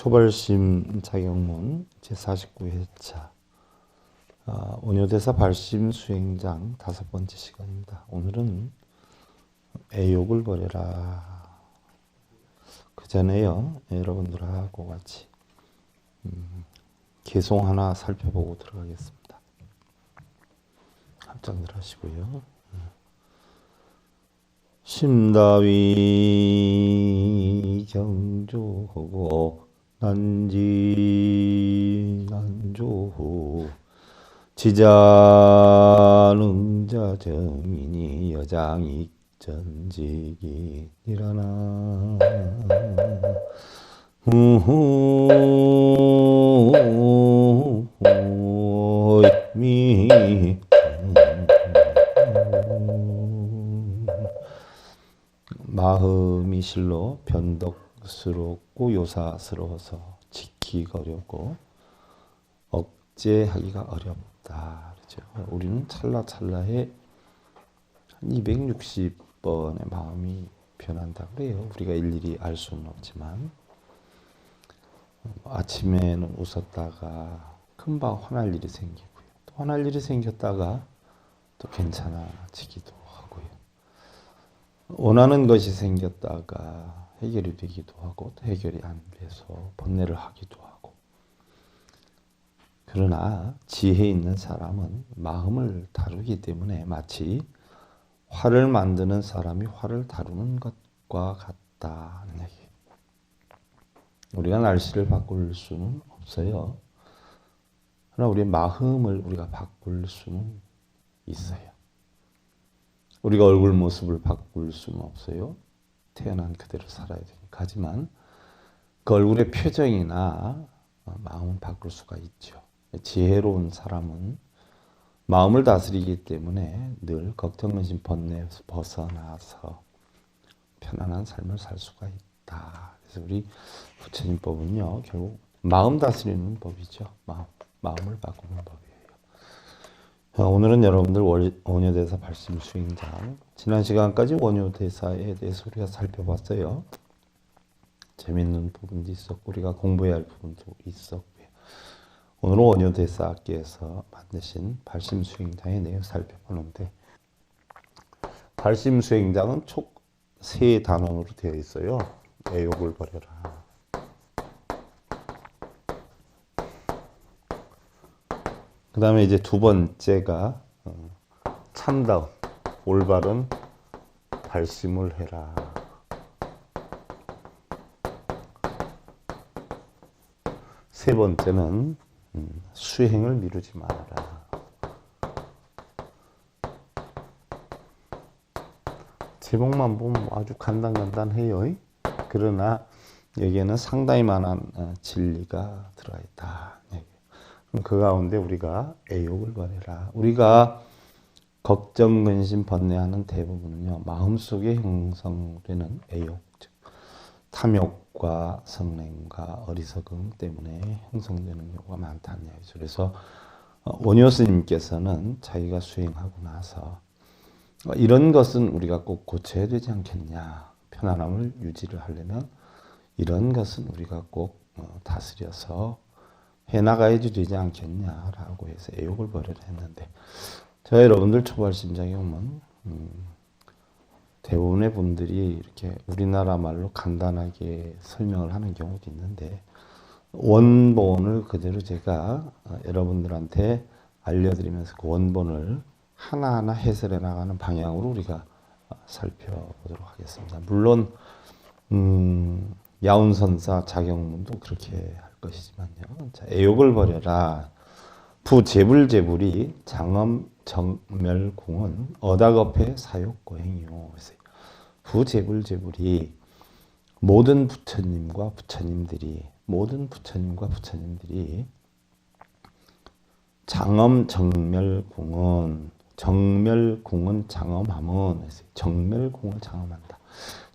초발심 자격문 제49회차 원효대사 발심 수행장 5번째 시간입니다. 오늘은 애욕을 버려라. 그 전에요, 여러분들하고 같이 개송 하나 살펴보고 들어가겠습니다. 합장들 하시고요. 심다위 경조하고 난지난조후 지자능자 정인이 여장익전직이 일어나 미 마음이 실로 변덕스럽고 요사스러워서 지키기 어렵고 억제하기가 어렵다. 그렇죠? 우리는 찰나찰나에 한 260번의 마음이 변한다 그래요. 우리가 일일이 알 수는 없지만 아침에는 웃었다가 금방 화날 일이 생기고요. 또 화날 일이 생겼다가 또 괜찮아지기도 하고요. 원하는 것이 생겼다가 해결이 되기도 하고 또 해결이 안 돼서 번뇌를 하기도 하고. 그러나 지혜 있는 사람은 마음을 다루기 때문에 마치 활을 만드는 사람이 활을 다루는 것과 같다는 얘기. 우리가 날씨를 바꿀 수는 없어요. 그러나 우리의 마음을 우리가 바꿀 수는 있어요. 우리가 얼굴 모습을 바꿀 수는 없어요. 태어난 그대로 살아야 되니까. 하지만 그 얼굴의 표정이나 마음은 바꿀 수가 있죠. 지혜로운 사람은 마음을 다스리기 때문에 늘 걱정, 근심, 번뇌에서 벗어나서 편안한 삶을 살 수가 있다. 그래서 우리 부처님법은요, 결국 마음 다스리는 법이죠. 마음을 바꾸는 법이에요. 오늘은 여러분들 원효대사 발심 수행장, 지난 시간까지 원효대사에 대해서 우리가 살펴봤어요. 재밌는 부분도 있었고 우리가 공부해야 할 부분도 있었고요. 오늘은 원효대사께서 만드신 발심 수행장의 내용을 살펴보는데, 발심 수행장은 총 3단원으로 되어 있어요. 애욕을 버려라, 그 다음에 이제 두 번째가 참다운, 올바른 발심을 해라. 세 번째는 수행을 미루지 말아라. 제목만 보면 아주 간단해요. 그러나 여기에는 상당히 많은 진리가 들어있다. 그 가운데 우리가 애욕을 버려라. 우리가 걱정, 근심, 번뇌하는 대부분은요, 마음속에 형성되는 애욕, 즉 탐욕과 성냄과 어리석음 때문에 형성되는 경우가 많다는 얘기죠. 그래서 원효 스님께서는 자기가 수행하고 나서 이런 것은 우리가 꼭 고쳐야 되지 않겠냐, 편안함을 유지를 하려면 이런 것은 우리가 꼭 다스려서 해나가야 되지 않겠냐라고 해서 애욕을 버려라 했는데, 제가 여러분들 초발심장에 오면 대부분의 분들이 이렇게 우리나라 말로 간단하게 설명을 하는 경우도 있는데, 원본을 그대로 제가 여러분들한테 알려드리면서 그 원본을 하나하나 해설해 나가는 방향으로 우리가 살펴보도록 하겠습니다. 물론 야운선사 자격문도 그렇게 할 것이지만요. 자, 애욕을 버려라. 부재불재불이 장엄 정멸공은 어다겁해 사욕고행이요. 부재불재불이 모든 부처님과 부처님들이 장엄 정멸공은, 정멸공은 장엄함은, 정멸공을 장엄한다.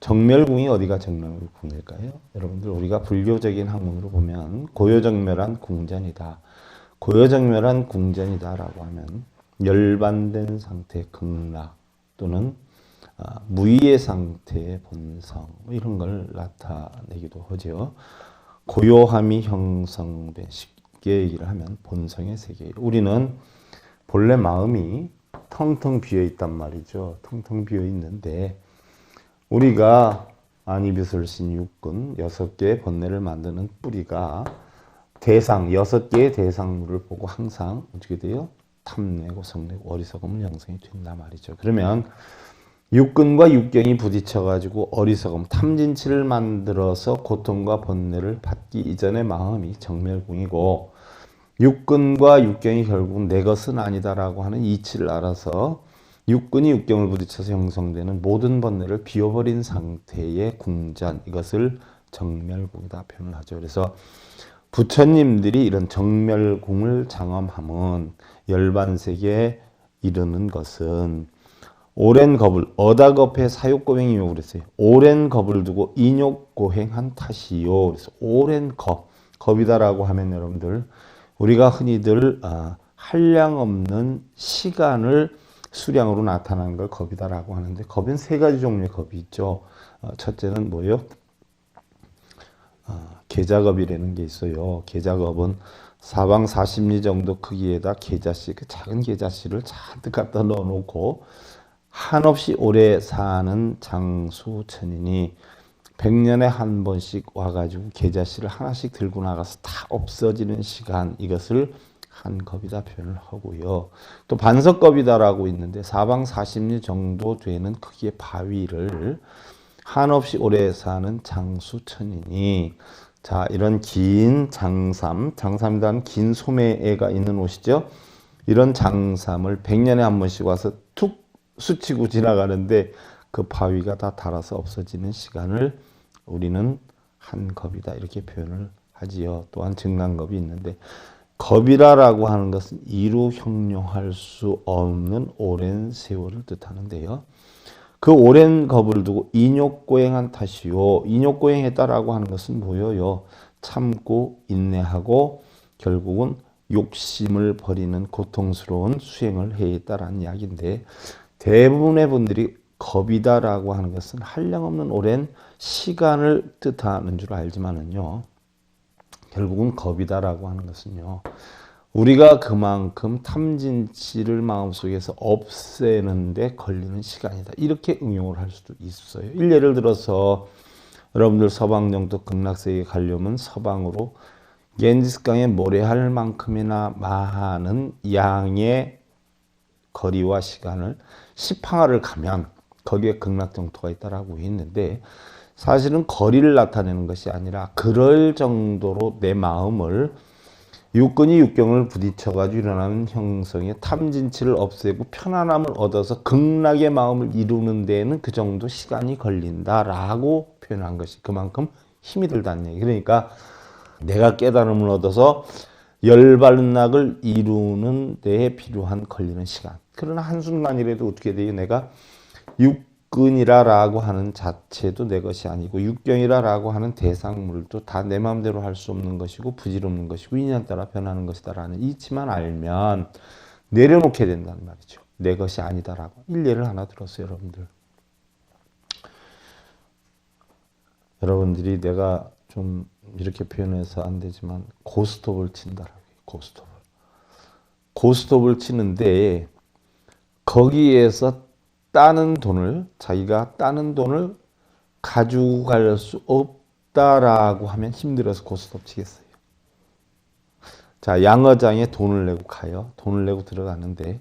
정멸궁이 어디가 정멸궁일까요? 여러분들 우리가 불교적인 학문으로 보면 고요정멸한 궁전이다. 고요정멸한 궁전이다라고 하면 열반된 상태, 극락 또는 무의의 상태의 본성 이런 걸 나타내기도 하죠. 고요함이 형성된, 쉽게 얘기를 하면 본성의 세계. 우리는 본래 마음이 텅텅 비어 있단 말이죠. 텅텅 비어 있는데 우리가 안이비설신 육근 6개의 번뇌를 만드는 뿌리가 대상 6개의 대상물을 보고 항상 어떻게 돼요? 탐내고 성내고 어리석음을 형성이 된단 말이죠. 그러면 육근과 육경이 부딪혀가지고 어리석음, 탐진치를 만들어서 고통과 번뇌를 받기 이전의 마음이 정멸궁이고 육근과 육경이 결국 내 것은 아니다라고 하는 이치를 알아서 육근이 육경을 부딪혀서 형성되는 모든 번뇌를 비워버린 상태의 궁전, 이것을 정멸궁이다 표현을 하죠. 그래서 부처님들이 이런 정멸궁을 장엄함은 열반세계에 이르는 것은 오랜 겁을 어다겁해 사욕고행이요 그랬어요. 오랜 겁을 두고 인욕고행한 탓이요. 그래서 오랜 겁이다라고 하면 여러분들 우리가 흔히들 한량없는 시간을 수량으로 나타나는 걸 겁이다라고 하는데 겁은 3가지 종류의 겁이 있죠. 첫째는 뭐예요? 계자겁이라는 게 있어요. 계자겁은 사방 40리 정도 크기에다 계자씨, 그 작은 계자씨를 잔뜩 갖다 넣어놓고 한없이 오래 사는 장수천인이 100년에 한 번씩 와가지고 계자씨를 하나씩 들고 나가서 다 없어지는 시간, 이것을 한겁이다 표현을 하고요. 또 반석겁이다라고 있는데 사방 40리 정도 되는 크기의 바위를 한없이 오래 사는 장수천인이, 자, 이런 긴 장삼이라는 긴 소매가 있는 옷이죠. 이런 장삼을 100년에 한 번씩 와서 툭 스치고 지나가는데 그 바위가 다 닳아서 없어지는 시간을 우리는 한겁이다 이렇게 표현을 하지요. 또한 증난겁이 있는데 겁이라고 하는 것은 이루 형용할 수 없는 오랜 세월을 뜻하는데요. 그 오랜 겁을 두고 인욕고행한 탓이요. 인욕고행했다라고 하는 것은 뭐예요? 참고 인내하고 결국은 욕심을 버리는 고통스러운 수행을 해했다라는 이야기인데 대부분의 분들이 겁이다라고 하는 것은 한량없는 오랜 시간을 뜻하는 줄 알지만은요. 결국은 겁이다라고 하는 것은요. 우리가 그만큼 탐진치를 마음속에서 없애는데 걸리는 시간이다. 이렇게 응용을 할 수도 있어요. 예를 들어서 여러분들 서방 영토 극락세계에 가려면 서방으로 겐지스강에 모래할 만큼이나 많은 양의 거리와 시간을 10항아를 가면 거기에 극락정토가 있다라고 했는데 사실은 거리를 나타내는 것이 아니라 그럴 정도로 내 마음을 육근이 육경을 부딪혀가지고 일어나는 형성의 탐진치를 없애고 편안함을 얻어서 극락의 마음을 이루는 데에는 그 정도 시간이 걸린다라고 표현한 것이 그만큼 힘이 들다는 얘기. 그러니까 내가 깨달음을 얻어서 열반락을 이루는 데에 필요한 걸리는 시간. 그러나 한순간이라도 어떻게 돼요? 내가 육근이라고 하는 자체도 내 것이 아니고 육경이라고 하는 대상물도 다 내 마음대로 할 수 없는 것이고 부질없는 것이고 인연 따라 변하는 것이다라는 이치만 알면 내려놓게 된다는 말이죠. 내 것이 아니다라고. 일례를 하나 들었어요, 여러분들. 여러분들이 내가 좀 이렇게 표현해서 안 되지만 고스톱을 친다라고 해요. 고스톱을 치는데 거기에서 자기가 따는 돈을 가지고 갈 수 없다라고 하면 힘들어서 고스톱 치겠어요. 자, 양어장에 돈을 내고 가요. 돈을 내고 들어가는데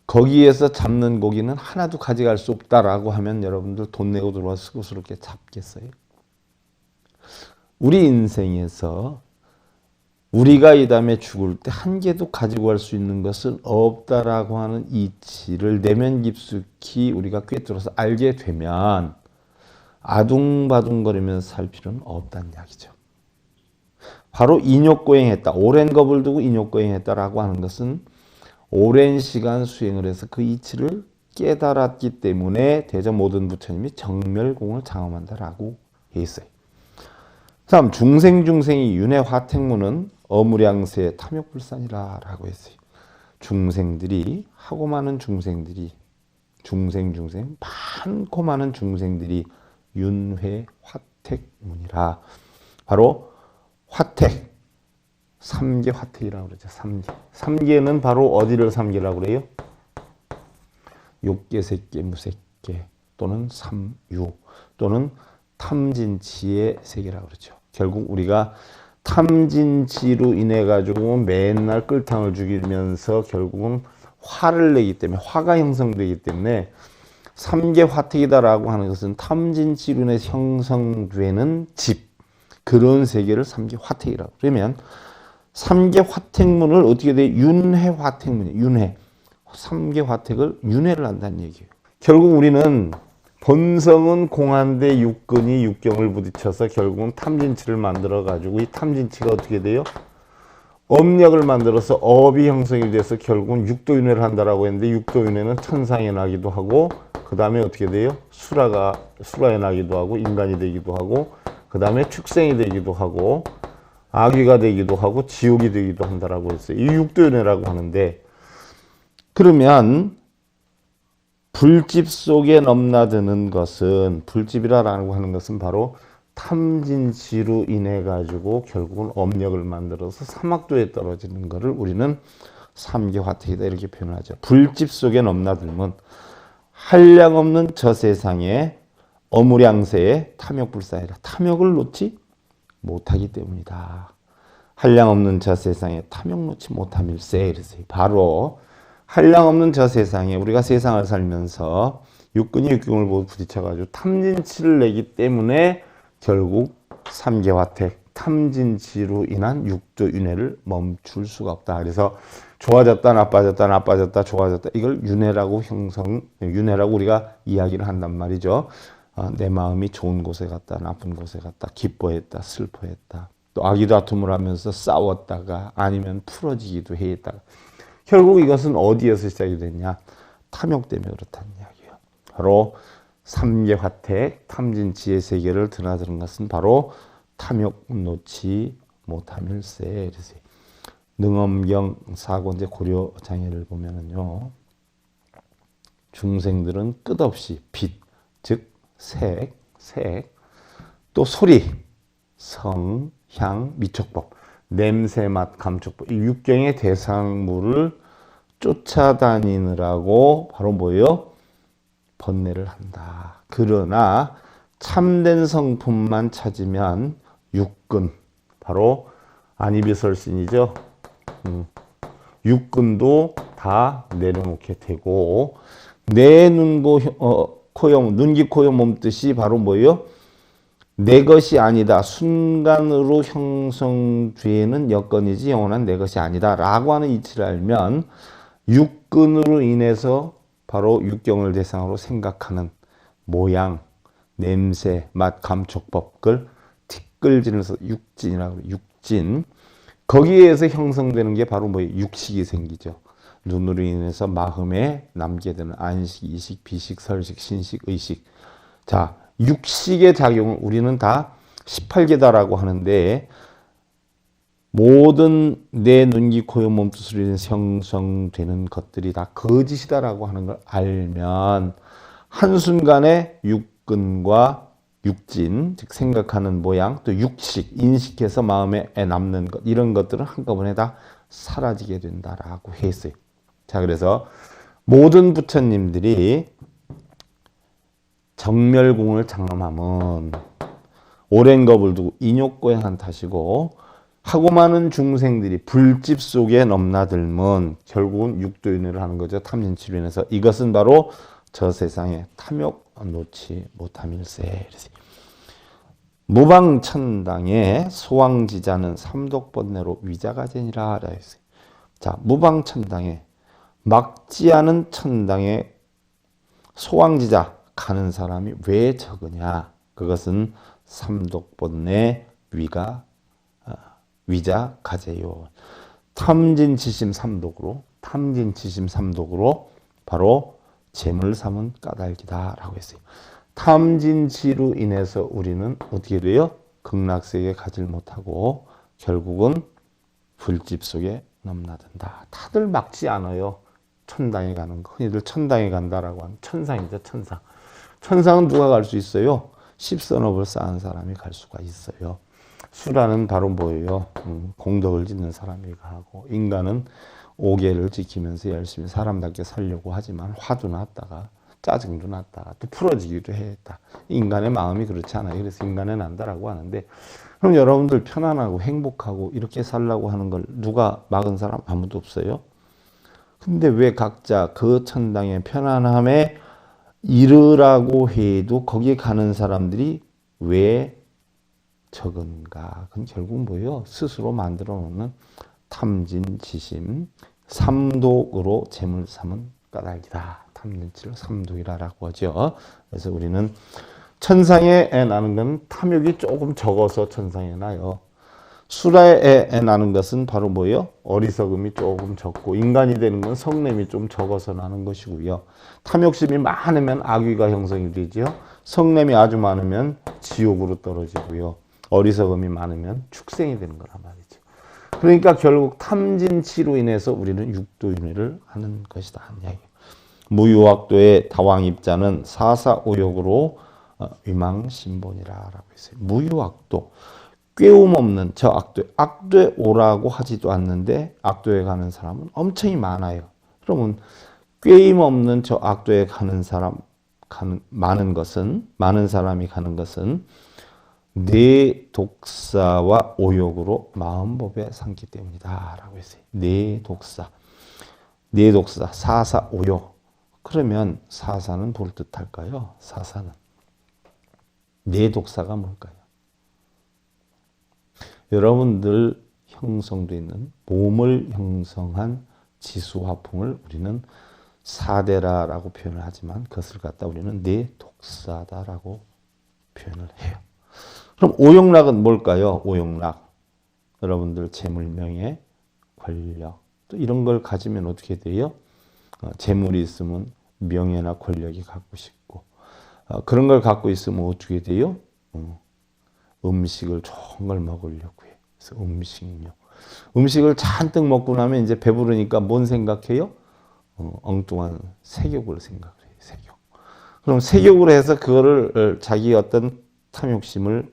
거기에서 잡는 고기는 하나도 가져갈 수 없다라고 하면 여러분들 돈 내고 들어와서 수고스럽게 잡겠어요? 우리 인생에서 우리가 이 다음에 죽을 때 한 개도 가지고 갈 수 있는 것은 없다라고 하는 이치를 내면 깊숙이 우리가 꿰뚫어서 알게 되면 아둥바둥거리면서 살 필요는 없다는 이야기죠. 바로 인욕고행했다. 오랜 겁을 두고 인욕고행했다라고 하는 것은 오랜 시간 수행을 해서 그 이치를 깨달았기 때문에 대전 모든 부처님이 정멸공을 장엄한다라고 했어요. 다음 중생이 윤회 화택문은 어무량세 탐욕불산이라고 했어요. 중생들이 하고 많은 중생들이 많고 많은 중생들이 윤회 화택문이라 바로 화택, 삼계 화택이라고 그러죠. 삼계. 삼계는 바로 어디를 삼계라고 그래요? 욕계, 색계, 무색계 또는 삼유 또는 탐진치의 세계라고 그러죠. 결국 우리가 탐진치로 인해 가지고 맨날 끌탕을 죽이면서 결국은 화를 내기 때문에 화가 형성되기 때문에 삼계 화택이다라고 하는 것은 탐진치로 인해 형성되는 집, 그런 세계를 삼계 화택이라고. 그러면 삼계 화택문을 어떻게 돼? 윤회 화택문이에요. 윤회. 삼계 화택을 윤회를 한다는 얘기예요. 결국 우리는 본성은 공한데 육근이 육경을 부딪혀서 결국은 탐진치를 만들어 가지고 이 탐진치가 어떻게 돼요? 업력을 만들어서 업이 형성이 돼서 결국은 육도윤회를 한다라고 했는데, 육도윤회는 천상에 나기도 하고 그 다음에 어떻게 돼요? 수라에 나기도 하고 인간이 되기도 하고 그 다음에 축생이 되기도 하고 아귀가 되기도 하고 지옥이 되기도 한다라고 했어요. 이 육도윤회라고 하는데, 그러면 불집 속에 넘나드는 것은, 불집이라고 하는 것은 바로 탐진치로 인해 가지고 결국은 업력을 만들어서 사막도에 떨어지는 것을 우리는 삼계화택이다 이렇게 표현하죠. 불집 속에 넘나들면 한량없는 저 세상에 어무량세에 탐욕불사이라, 탐욕을 놓지 못하기 때문이다. 한량없는 저 세상에 탐욕 놓지 못함일세. 이랬어요. 바로 한량없는 저 세상에 우리가 세상을 살면서 육근이 육경을 보고 부딪혀가지고 탐진치를 내기 때문에 결국 삼계화택, 탐진치로 인한 육도윤회를 멈출 수가 없다. 그래서 좋아졌다, 나빠졌다, 나빠졌다, 좋아졌다, 이걸 윤회라고 윤회라고 우리가 이야기를 한단 말이죠. 내 마음이 좋은 곳에 갔다, 나쁜 곳에 갔다, 기뻐했다, 슬퍼했다, 또 아기다툼을 하면서 싸웠다가 아니면 풀어지기도 했다가, 결국 이것은 어디에서 시작이 됐냐? 탐욕 때문에 그렇다는 이야기예요. 바로 삼계화택, 탐진치의 세계를 드나드는 것은 바로 탐욕 놓지 못함일세. 능엄경 사권제 고려장애를 보면은요, 중생들은 끝없이 빛, 즉 색, 또 소리, 성, 향, 미촉법, 냄새, 맛, 감촉법, 이 육경의 대상물을 쫓아다니느라고 바로 뭐예요? 번뇌를 한다. 그러나 참된 성품만 찾으면 육근, 바로 안이비설신이죠. 육근도 다 내려놓게 되고, 내 코요, 눈기, 코요, 몸뜻이 바로 뭐예요? 내 것이 아니다. 순간으로 형성되는 여건이지 영원한 내 것이 아니다. 라고 하는 이치를 알면 육근으로 인해서 바로 육경을 대상으로 생각하는 모양, 냄새, 맛, 감촉법, 그걸 티끌진에서 육진이라고 해요. 육진. 거기에서 형성되는 게 바로 뭐예요? 육식이 생기죠. 눈으로 인해서 마음에 남게 되는 안식, 이식, 비식, 설식, 신식, 의식. 자, 육식의 작용을 우리는 다 18개다라고 하는데, 모든 내 눈기, 코요, 몸뜻으로 인해서 형성되는 것들이 다 거짓이다라고 하는 걸 알면 한순간에 육근과 육진, 즉 생각하는 모양, 또 육식, 인식해서 마음에 남는 것, 이런 것들은 한꺼번에 다 사라지게 된다라고 했어요. 자, 그래서 모든 부처님들이 정멸궁을 장엄하면 오랜 겁을 두고 인욕고행한 탓이고, 하고 많은 중생들이 불집 속에 넘나들면 결국은 육도윤회를 하는 거죠. 탐진치로 인해서. 이것은 바로 저 세상에 탐욕 놓지 못함일세. 무방천당의 소왕지자는 삼독번뇌로 위자가제니라. 자, 무방천당에 막지 않은 천당에 소왕지자 가는 사람이 왜 적으냐? 그것은 삼독번뇌 위자 가제요. 탐진치심 삼독으로 바로 재물 삼은 까닭이다라고 했어요. 탐진치로 인해서 우리는 어떻게 돼요? 극락세계에 가질 못하고 결국은 불집 속에 넘나든다. 다들 막지 않아요. 천당에 가는 거. 흔히들 천당에 간다라고 하는 천상이죠. 천상. 천상은 누가 갈 수 있어요? 십선업을 쌓은 사람이 갈 수가 있어요. 수라는 바로 뭐예요? 공덕을 짓는 사람이가 하고, 인간은 오계를 지키면서 열심히 사람답게 살려고 하지만 화도 났다가 짜증도 났다가 또 풀어지기도 했다. 인간의 마음이 그렇지 않아요. 그래서 인간의 난다라고 하는데, 그럼 여러분들 편안하고 행복하고 이렇게 살라고 하는 걸 누가 막은 사람 아무도 없어요. 근데 왜 각자 그 천당의 편안함에 이르라고 해도 거기에 가는 사람들이 왜 적은가? 그건 결국 뭐예요? 스스로 만들어 놓는 탐진지심, 삼독으로 재물 삼은 까닭이다. 탐진치를 삼독이라고 하죠. 그래서 우리는 천상에 애 나는 건 탐욕이 조금 적어서 천상에 나요. 수라에 애 나는 것은 바로 뭐예요? 어리석음이 조금 적고, 인간이 되는 건 성냄이 좀 적어서 나는 것이고요. 탐욕심이 많으면 악귀가 형성이 되죠. 성냄이 아주 많으면 지옥으로 떨어지고요. 어리석음이 많으면 축생이 되는 거란 말이죠. 그러니까 결국 탐진치로 인해서 우리는 육도윤회를 하는 것이다. 무유학도의 다왕입자는 사사오욕으로 위망신본이라고 했어요. 무유학도, 꾀움 없는 저 악도에 오라고 하지도 않는데 악도에 가는 사람은 엄청이 많아요. 그러면 꾀임 없는 저 악도에 가는 사람, 많은 사람이 가는 것은 내 독사와 오욕으로 마음법에 삼기 때문이다 라고 했어요. 내 독사, 사사, 오욕. 그러면 사사는 뭘 뜻할까요? 사사는 내 독사가 뭘까요? 여러분들 형성되어 있는 몸을 형성한 지수화풍을 우리는 사대라라고 표현을 하지만 그것을 갖다 우리는 내 독사다라고 표현을 해요. 그럼 오욕락은 뭘까요? 오욕락. 여러분들 재물, 명예, 권력 또 이런 걸 가지면 어떻게 돼요? 재물이 있으면 명예나 권력이 갖고 싶고, 그런 걸 갖고 있으면 어떻게 돼요? 음식을 좋은 걸 먹으려고 해요. 그래서 음식력. 음식을 잔뜩 먹고 나면 이제 배부르니까 뭔 생각해요? 엉뚱한 색욕을 생각해요. 색욕. 그럼 색욕을 해서 그거를 자기 어떤 탐욕심을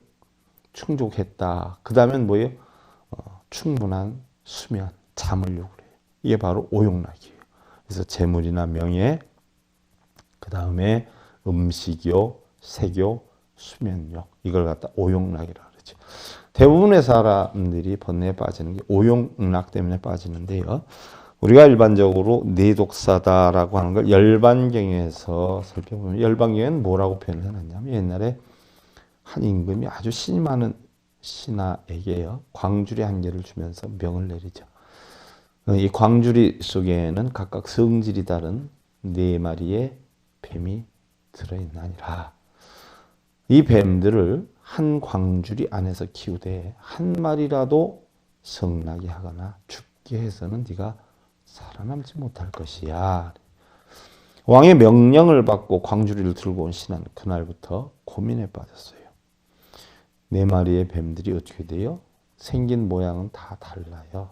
충족했다. 그 다음엔 뭐예요? 충분한 수면, 잠을 요구해요. 이게 바로 오욕락이에요. 그래서 재물이나 명예, 그 다음에 음식욕, 색욕, 수면욕, 이걸 갖다 오욕락이라고 그러죠. 대부분의 사람들이 번뇌에 빠지는 게 오욕락 때문에 빠지는데요. 우리가 일반적으로 내독사다라고 하는 걸 열반경에서 살펴보면, 열반경에는 뭐라고 표현을 해놨냐면, 옛날에 한 임금이 아주 신이 많은 신하에게요, 광주리 한 개를 주면서 명을 내리죠. 이 광주리 속에는 각각 성질이 다른 4마리의 뱀이 들어있나니라. 이 뱀들을 한 광주리 안에서 키우되 한 마리라도 성나게 하거나 죽게 해서는 네가 살아남지 못할 것이야. 왕의 명령을 받고 광주리를 들고 온 신하는 그날부터 고민에 빠졌어요. 4마리의 뱀들이 어떻게 돼요? 생긴 모양은 다 달라요.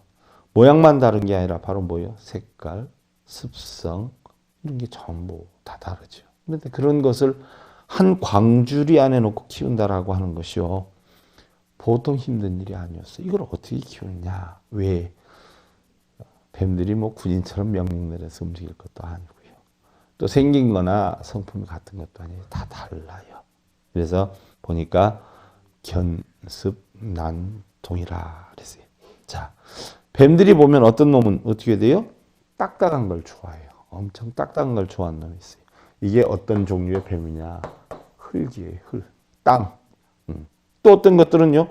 모양만 다른 게 아니라 바로 뭐예요? 색깔, 습성, 이런 게 전부 다 다르죠. 그런데 그런 것을 한 광주리 안에 놓고 키운다라고 하는 것이요, 보통 힘든 일이 아니었어요. 이걸 어떻게 키우느냐? 왜? 뱀들이 뭐 군인처럼 명령 내려서 움직일 것도 아니고요. 또 생긴 거나 성품이 같은 것도 아니에요. 다 달라요. 그래서 보니까 견습난동이라 그랬어요. 자, 뱀들이 보면 어떤 놈은 어떻게 돼요? 딱딱한 걸 좋아해요. 엄청 딱딱한 걸 좋아하는 놈이 있어요. 이게 어떤 종류의 뱀이냐? 흙이에요. 흙, 땅. 또 어떤 것들은요,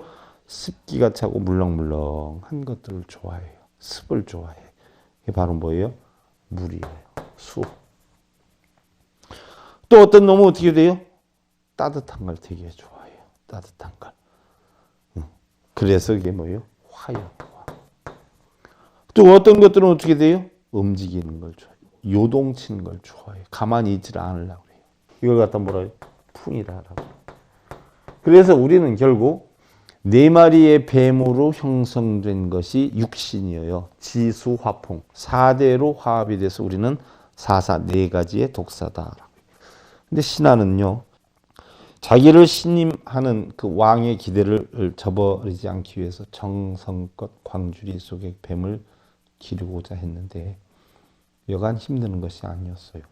습기가 차고 물렁물렁한 것들을 좋아해요. 습을 좋아해요. 이게 바로 뭐예요? 물이에요. 수. 또 어떤 놈은 어떻게 돼요? 따뜻한 걸 되게 좋아해요. 따뜻한 걸. 그래서 이게 뭐예요? 화요. 또 어떤 것들은 어떻게 돼요? 움직이는 걸 좋아해요. 요동치는 걸 좋아해요. 가만히 있지를 않으려고 해요. 이걸 갖다 뭐라 해요? 풍이라고. 그래서 우리는 결국 4마리의 뱀으로 형성된 것이 육신이에요. 지수, 화풍. 4대로 화합이 돼서 우리는 사사, 4가지의 독사다. 근데 신하는요, 자기를 신임하는 그 왕의 기대를 저버리지 않기 위해서 정성껏 광주리 속의 뱀을 기르고자 했는데 여간 힘드는 것이 아니었어요.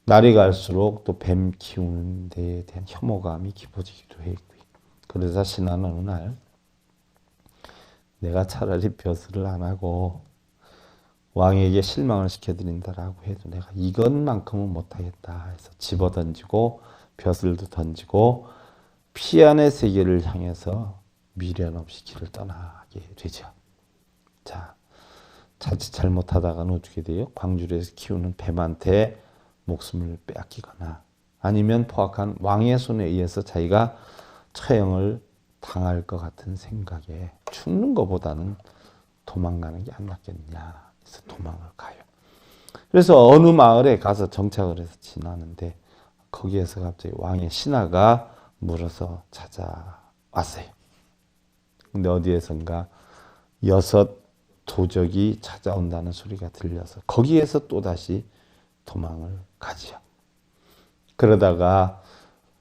날이 갈수록 또 뱀 키우는 데에 대한 혐오감이 깊어지기도 했고요. 그러자 신하는 어느 날 내가 차라리 벼슬을 안 하고 왕에게 실망을 시켜드린다라고 해도 내가 이것만큼은 못하겠다 해서 집어던지고 벼슬도 던지고 피안의 세계를 향해서 미련 없이 길을 떠나게 되죠. 자, 자칫 잘못하다가는 어떻게 돼요? 광주리에서 키우는 뱀한테 목숨을 빼앗기거나 아니면 포악한 왕의 손에 의해서 자기가 처형을 당할 것 같은 생각에 죽는 것보다는 도망가는 게 안 낫겠냐 해서 도망을 가요. 그래서 어느 마을에 가서 정착을 해서 지나는데 거기에서 갑자기 왕의 신하가 물어서 찾아왔어요. 근데 어디에선가 6 도적이 찾아온다는 소리가 들려서 거기에서 또다시 도망을 가지요. 그러다가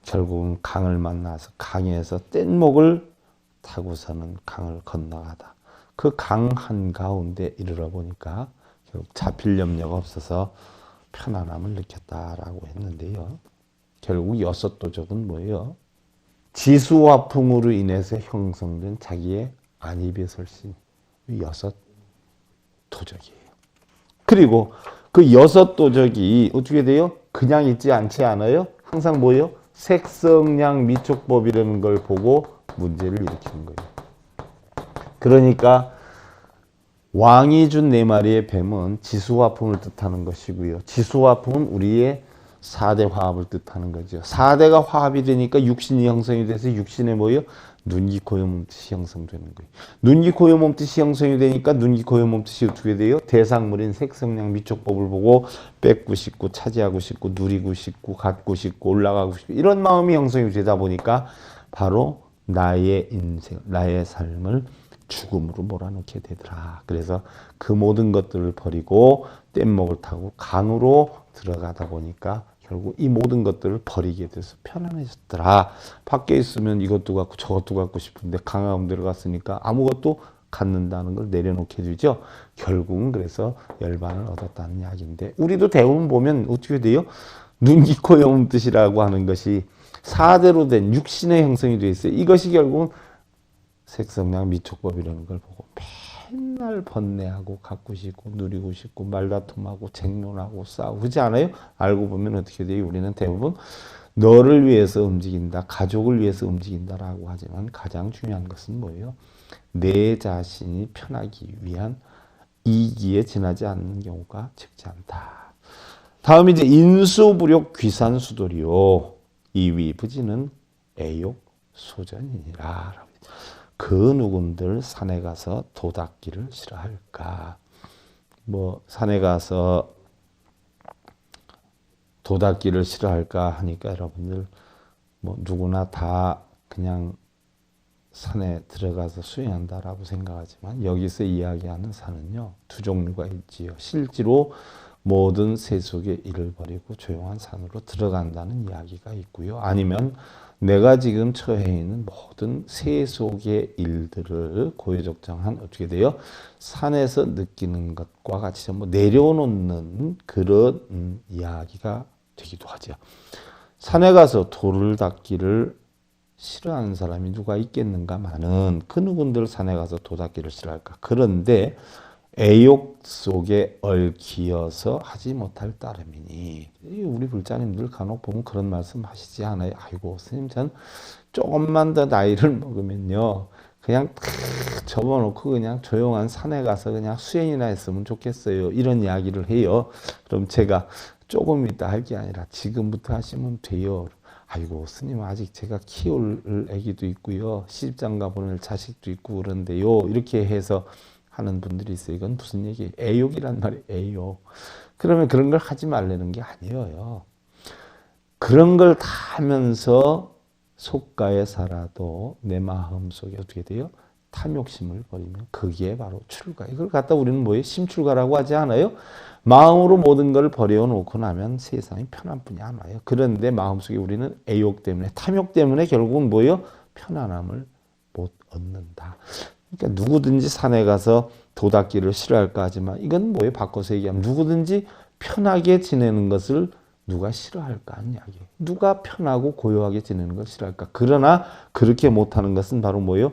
결국은 강을 만나서 강에서 뗏목을 타고서는 강을 건너가다 그 강 한가운데 이르러 보니까 결국 잡힐 염려가 없어서 편안함을 느꼈다라고 했는데요. 결국 6 도적은 뭐예요? 지수화풍으로 인해서 형성된 자기의 안입의 설신 6 도적이에요. 그리고 그 6 도적이 어떻게 돼요? 그냥 있지 않지 않아요? 항상 뭐예요? 색성량 미촉법이라는 걸 보고 문제를 일으키는 거예요. 그러니까 왕이 준 4마리의 뱀은 지수화풍을 뜻하는 것이고요. 지수화풍은 우리의 4대 화합을 뜻하는 거죠. 4대가 화합이 되니까 육신이 형성이 돼서 육신에 뭐예요? 눈기 코요 몸뜻이 형성되는 거예요. 눈기 코요 몸뜻이 형성이 되니까 눈기 코요 몸뜻이 어떻게 돼요? 대상물인 색성량 미촉법을 보고 뺏고 싶고 차지하고 싶고 누리고 싶고 갖고 싶고 올라가고 싶고 이런 마음이 형성이 되다 보니까 바로 나의 인생, 나의 삶을 죽음으로 몰아넣게 되더라. 그래서 그 모든 것들을 버리고 뗏목을 타고 강으로 들어가다 보니까 결국 이 모든 것들을 버리게 돼서 편안해졌더라. 밖에 있으면 이것도 갖고 저것도 갖고 싶은데 강화음 들어갔으니까 아무것도 갖는다는 걸 내려놓게 되죠. 결국은 그래서 열반을 얻었다는 이야기인데 우리도 대부분 보면 어떻게 돼요? 눈기 코 영음 뜻이라고 하는 것이 4대로 된 육신의 형성이 되어 있어요. 이것이 결국은 색성량 미촉법이라는 걸 보고 맨날 번뇌하고 갖고 싶고 누리고 싶고 말다툼하고 쟁론하고 싸우고 그렇지 않아요? 알고 보면 어떻게 돼요? 우리는 대부분 너를 위해서 움직인다, 가족을 위해서 움직인다라고 하지만 가장 중요한 것은 뭐예요? 내 자신이 편하기 위한 이기에 지나지 않는 경우가 적지 않다. 다음 이제 인수불욕 귀산수돌이요. 이위부지는 애욕 소전이니라. 그 누군들 산에 가서 도닦기를 싫어할까? 뭐 산에 가서 도닦기를 싫어할까 하니까 여러분들 뭐 누구나 다 그냥 산에 들어가서 수행한다라고 생각하지만 여기서 이야기하는 산은요 2 종류가 있지요. 실제로 모든 세속의 일을 버리고 조용한 산으로 들어간다는 이야기가 있고요. 아니면 내가 지금 처해 있는 모든 세속의 일들을 고유적정한 어떻게 돼요? 산에서 느끼는 것과 같이 전부 내려놓는 그런 이야기가 되기도 하죠. 산에 가서 돌을 닦기를 싫어하는 사람이 누가 있겠는가마는 그 누군들 산에 가서 돌 닦기를 싫어할까? 그런데 애욕 속에 얽히어서 하지 못할 따름이니 우리 불자님들 간혹 보면 그런 말씀 하시지 않아요? 아이고 스님 전 조금만 더 나이를 먹으면요 그냥 접어놓고 그냥 조용한 산에 가서 그냥 수행이나 했으면 좋겠어요. 이런 이야기를 해요. 그럼 제가 조금 이따 할 게 아니라 지금부터 하시면 돼요. 아이고 스님 아직 제가 키울 애기도 있고요. 시집장가 보낼 자식도 있고 그런데요. 이렇게 해서 하는 분들이 있어요. 이건 무슨 얘기예요? 애욕이란 말이에요. 애욕. 그러면 그런 걸 하지 말라는 게 아니에요. 그런 걸 다 하면서 속가에 살아도 내 마음 속에 어떻게 돼요? 탐욕심을 버리면 거기에 바로 출가. 이걸 갖다 우리는 뭐예요? 심출가라고 하지 않아요? 마음으로 모든 걸 버려놓고 나면 세상이 편한 뿐이 안 와요. 그런데 마음속에 우리는 애욕 때문에, 탐욕 때문에 결국은 뭐예요? 편안함을 못 얻는다. 그러니까 누구든지 산에 가서 도닦기를 싫어할까 하지만 이건 뭐예요? 바꿔서 얘기하면 누구든지 편하게 지내는 것을 누가 싫어할까 하는 이야기예요. 누가 편하고 고요하게 지내는 걸 싫어할까? 그러나 그렇게 못하는 것은 바로 뭐예요?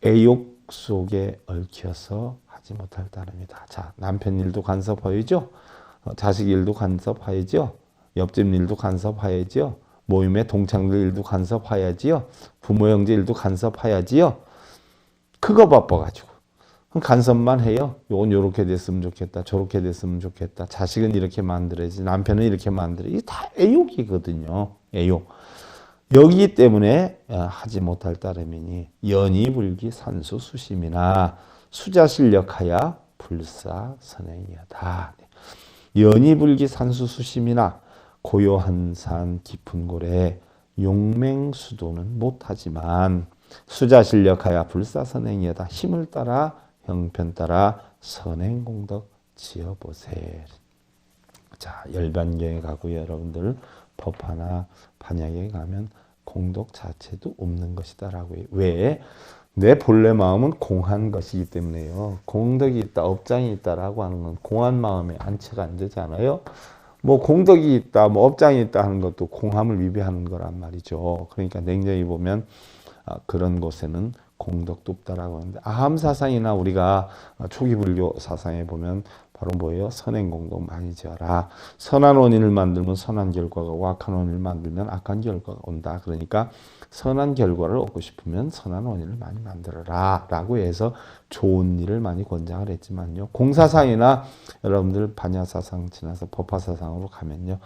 애욕 속에 얽혀서 하지 못할 따름이다. 자, 남편 일도 간섭해야죠. 자식 일도 간섭해야죠. 옆집 일도 간섭해야죠. 모임의 동창들 일도 간섭해야지요. 부모 형제 일도 간섭해야지요. 그거 바빠가지고 간섭만 해요. 요건 요렇게 됐으면 좋겠다. 저렇게 됐으면 좋겠다. 자식은 이렇게 만들어야지. 남편은 이렇게 만들어야지. 이게 다 애욕이거든요. 애욕. 여기 때문에 하지 못할 따름이니 연이불기 산수수심이나 수자실력하야 불사선행이다. 연이불기 산수수심이나 고요한 산 깊은 고래 용맹수도는 못하지만 수자실력하야 불사선행이다. 힘을 따라 형편 따라 선행공덕 지어보세. 자, 열반경에 가고 여러분들 법화나 반야에 가면 공덕 자체도 없는 것이다라고 해요. 왜? 내 본래 마음은 공한 것이기 때문에요. 공덕이 있다, 업장이 있다라고 하는 건 공한 마음에 안채가 안 되잖아요. 뭐 공덕이 있다, 뭐 업장이 있다 하는 것도 공함을 위배하는 거란 말이죠. 그러니까 냉정히 보면 그런 곳에는 공덕도 없다라고 하는데 아함 사상이나 우리가 초기 불교 사상에 보면 바로 뭐예요? 선행 공덕 많이 지어라. 선한 원인을 만들면 선한 결과가 오고 악한 원인을 만들면 악한 결과가 온다. 그러니까 선한 결과를 얻고 싶으면 선한 원인을 많이 만들어라 라고 해서 좋은 일을 많이 권장을 했지만요. 공사상이나 여러분들 반야사상 지나서 법화사상으로 가면요.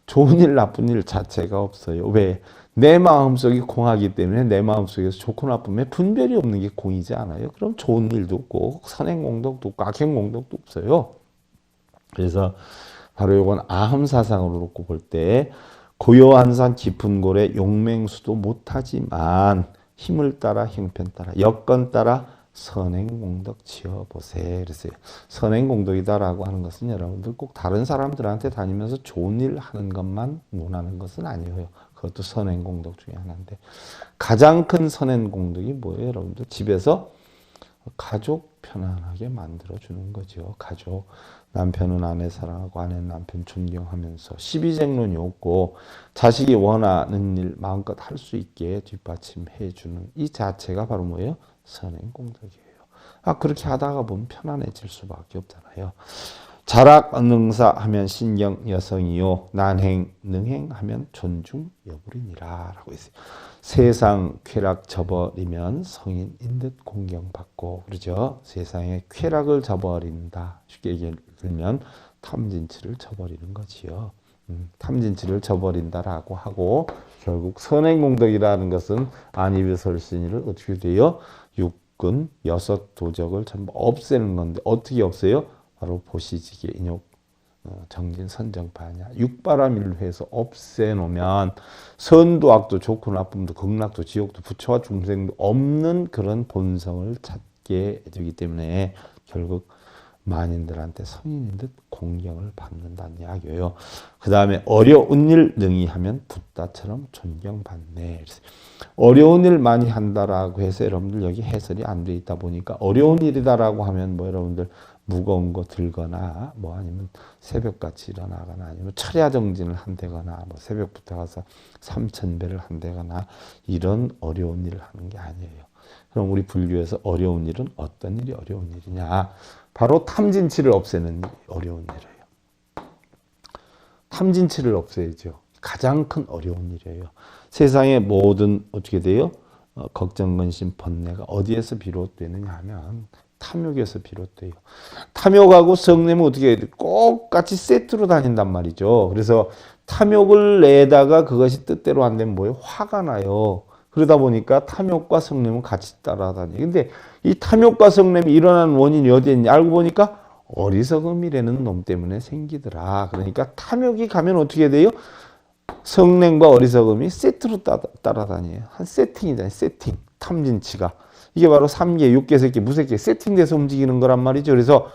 좋은 일 나쁜 일 자체가 없어요. 왜? 내 마음속이 공하기 때문에 내 마음속에서 좋고 나쁨에 분별이 없는 게 공이지 않아요. 그럼 좋은 일도 없고 선행공덕도 없고 악행공덕도 없어요. 그래서 바로 이건 아함사상으로 놓고 볼 때 고요한 산 깊은 고래 용맹수도 못하지만 힘을 따라 형편 따라 여건 따라 선행공덕 지어보세. 그랬어요. 선행공덕이다라고 하는 것은 여러분들 꼭 다른 사람들한테 다니면서 좋은 일 하는 것만 논하는 것은 아니에요. 그것도 선행공덕 중에 하나인데 가장 큰 선행공덕이 뭐예요? 여러분들 집에서 가족 편안하게 만들어주는 거죠. 가족. 남편은 아내 사랑하고 아내는 남편 존경하면서 시비쟁론이 없고 자식이 원하는 일 마음껏 할 수 있게 뒷받침해주는 이 자체가 바로 뭐예요? 선행공덕이에요. 그렇게 하다가 보면 편안해질 수밖에 없잖아요. 자락 능사 하면 신경 여성이요 난행 능행 하면 존중 여부리니라 라고 했어요. 세상 쾌락 저버리면 성인인 듯 공경받고 그러죠. 세상에 쾌락을 저버린다. 쉽게 얘기해 들면 탐진치를 저버리는 거지요. 탐진치를 저버린다라고 하고 결국 선행공덕이라는 것은 안이별설신이를 어떻게 돼요? 육근 여섯 도적을 전부 없애는 건데 어떻게 없애요? 바로 보시지기 인욕 정진 선정파냐 육바라밀로 해서 없애놓으면 선도 악도 좋고 나쁨도 극락도 지옥도 부처와 중생도 없는 그런 본성을 찾게 되기 때문에 결국 만인들한테 성인인 듯 공경을 받는다는 이야기예요. 그 다음에 어려운 일 능히 하면 붓다처럼 존경받네. 어려운 일 많이 한다라고 해서 여러분들 여기 해설이 안 돼 있다 보니까 어려운 일이다라고 하면 뭐 여러분들 무거운 거 들거나 뭐 아니면 새벽같이 일어나거나 아니면 철야 정진을 한다거나 뭐 새벽부터 가서 3000배를 한다거나 이런 어려운 일을 하는 게 아니에요. 그럼 우리 불교에서 어려운 일은 어떤 일이 어려운 일이냐? 바로 탐진치를 없애는 일이 어려운 일이에요. 탐진치를 없애야죠. 가장 큰 어려운 일이에요. 세상의 모든 어떻게 돼요? 걱정, 근심, 번뇌가 어디에서 비롯되느냐 하면 탐욕에서 비롯돼요. 탐욕하고 성냄은 어떻게 해야 돼? 꼭 같이 세트로 다닌단 말이죠. 그래서 탐욕을 내다가 그것이 뜻대로 안 되면 뭐예요? 화가 나요. 그러다 보니까 탐욕과 성냄은 같이 따라다녀요. 근데 이 탐욕과 성냄이 일어나는 원인이 어디에 있냐? 알고 보니까 어리석음이라는 놈 때문에 생기더라. 그러니까 탐욕이 가면 어떻게 돼요? 성냄과 어리석음이 세트로 따라다녀요. 한 세팅이잖아요. 세팅. 탐진치가. 이게 바로 3계, 6계, 색계, 무색계 세팅돼서 움직이는 거란 말이죠. 그래서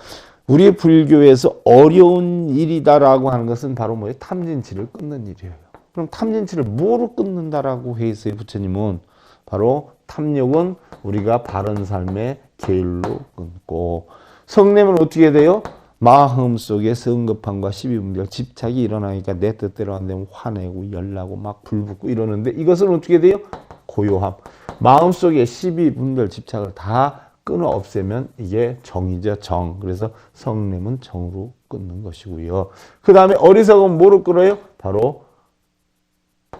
우리 불교에서 어려운 일이다라고 하는 것은 바로 뭐예요? 탐진치를 끊는 일이에요. 그럼 탐진치를 뭐로 끊는다라고 해 있어요? 부처님은 바로 탐욕은 우리가 바른 삶의 계율로 끊고, 성냄은 어떻게 돼요? 마음속에 성급함과 시비분별, 집착이 일어나니까 내 뜻대로 안 되면 화내고 열나고 막 불붙고 이러는데, 이것은 어떻게 돼요? 고요함. 마음속에 시비분별, 집착을 다 끊어 없애면 이게 정이죠, 정. 그래서 성냄은 정으로 끊는 것이고요. 그 다음에 어리석은 뭐로 끊어요? 바로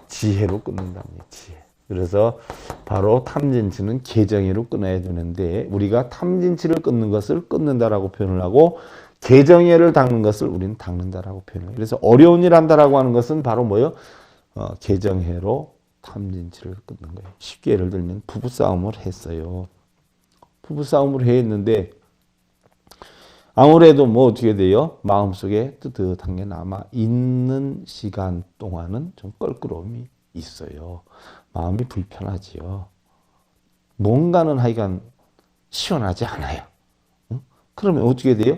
지혜로 끊는답니다. 지혜. 그래서 바로 탐진치는 계정예로 끊어야 되는데, 우리가 탐진치를 끊는 것을 끊는다라고 표현을 하고, 계정예를 닦는 것을 우리는 닦는다라고 표현해요. 그래서 어려운 일 한다라고 하는 것은 바로 뭐예요? 계정예로 탐진치를 끊는 거예요. 쉽게 예를 들면 부부싸움을 했어요. 부부싸움을 했는데 아무래도 뭐 어떻게 돼요? 마음속에 뜨뜻한 게 남아 있는 시간 동안은 좀 껄끄러움이 있어요. 마음이 불편하지요. 뭔가는 하여간 시원하지 않아요. 응? 그러면 어떻게 돼요?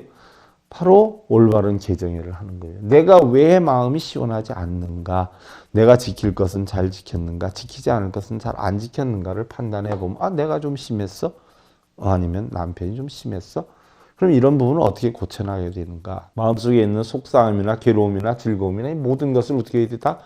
바로 올바른 계정예를 하는 거예요. 내가 왜 마음이 시원하지 않는가? 내가 지킬 것은 잘 지켰는가? 지키지 않을 것은 잘 안 지켰는가를 판단해 보면, 아, 내가 좀 심했어? 아니면 남편이 좀 심했어? 그럼 이런 부분을 어떻게 고쳐나가야 되는가? 마음속에 있는 속상함이나 괴로움이나 즐거움이나 이 모든 것을 어떻게 해야 돼? 다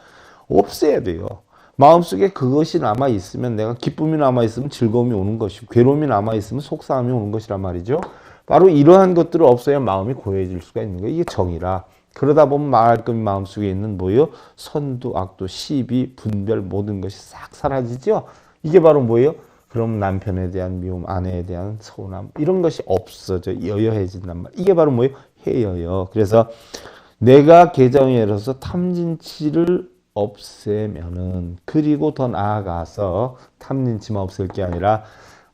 없애야 돼요. 마음속에 그것이 남아있으면, 내가 기쁨이 남아있으면 즐거움이 오는 것이고, 괴로움이 남아있으면 속상함이 오는 것이란 말이죠. 바로 이러한 것들을 없애야 마음이 고요해질 수가 있는 거예요. 이게 정이라. 그러다 보면 말할 것이 마음속에 있는 뭐예요? 선도, 악도, 시비, 분별 모든 것이 싹 사라지죠. 이게 바로 뭐예요? 그럼 남편에 대한 미움, 아내에 대한 서운함 이런 것이 없어져 여여해진단 말. 이게 바로 뭐예요? 해여요. 그래서 내가 계정에서 탐진치를 없애면은, 그리고 더 나아가서 탐진치만 없앨 게 아니라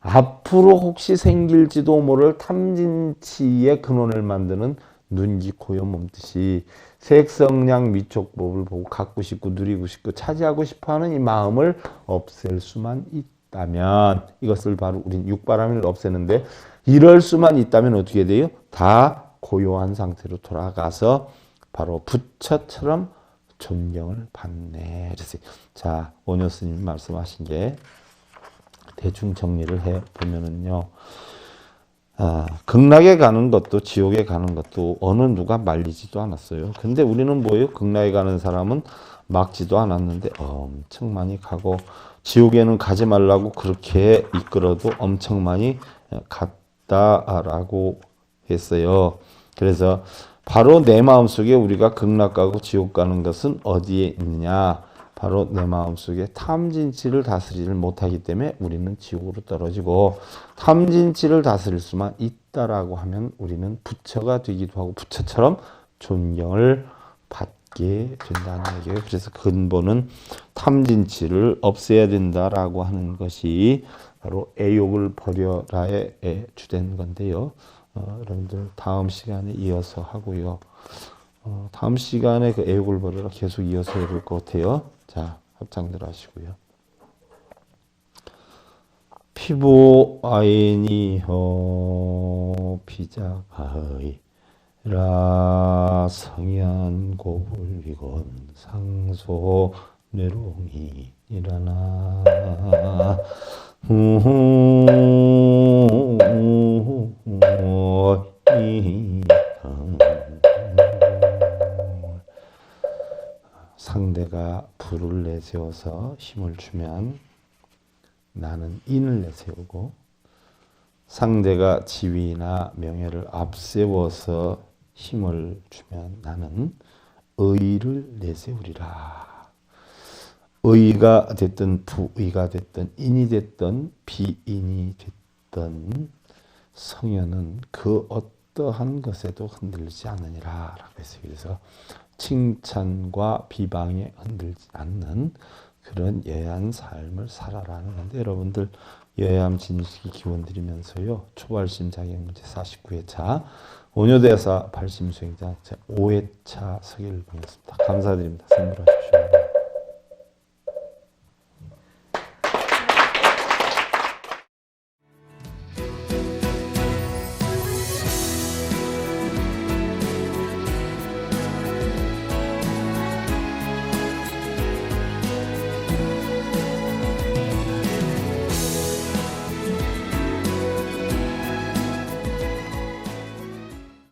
앞으로 혹시 생길지도 모를 탐진치의 근원을 만드는 눈기, 고요, 몸뜻이 색성량 미촉법을 보고 갖고 싶고 누리고 싶고 차지하고 싶어하는 이 마음을 없앨 수만 있다면, 이것을 바로 우린 육바라밀을 없애는데, 이럴 수만 있다면 어떻게 돼요? 다 고요한 상태로 돌아가서 바로 부처처럼 존경을 받네. 그래서 자, 원효 스님이 말씀하신 게 대충 정리를 해 보면은요, 극락에 가는 것도 지옥에 가는 것도 어느 누가 말리지도 않았어요. 근데 우리는 뭐예요? 극락에 가는 사람은 막지도 않았는데 엄청 많이 가고, 지옥에는 가지 말라고 그렇게 이끌어도 엄청 많이 갔다라고 했어요. 그래서 바로 내 마음속에 우리가 극락 가고 지옥 가는 것은 어디에 있느냐? 바로 내 마음속에 탐진치를 다스리지 못하기 때문에 우리는 지옥으로 떨어지고, 탐진치를 다스릴 수만 있다라고 하면 우리는 부처가 되기도 하고 부처처럼 존경을 받게 된다는 얘기예요. 그래서 근본은 탐진치를 없애야 된다라고 하는 것이 바로 애욕을 버려라의 주된 건데요. 여러분들 다음 시간에 이어서 하고요. 다음 시간에 그 애욕을 버려라 계속 이어서 해볼 것 같아요. 자, 합장들 하시고요. 피보 아이니호 피자가이 라 성현 고불이곤 상소 뇌롱이 일어나 상대가 불을 내세워서 힘을 주면 나는 인을 내세우고, 상대가 지위나 명예를 앞세워서 힘을 주면 나는 의를 내세우리라. 의가 됐든 부의가 됐든 인이 됐든 비인이 됐든 성현은 그 어떠한 것에도 흔들리지 않느니라 라고 했어요. 그래서 칭찬과 비방에 흔들지 않는 그런 예한 삶을 살아라는 건데, 여러분들 예함 진실기 기원 드리면서요, 초발심 자격문제 49회차 원효대사 발심수행자 5회차 서기를 보냈습니다. 감사드립니다. 선물하십시오.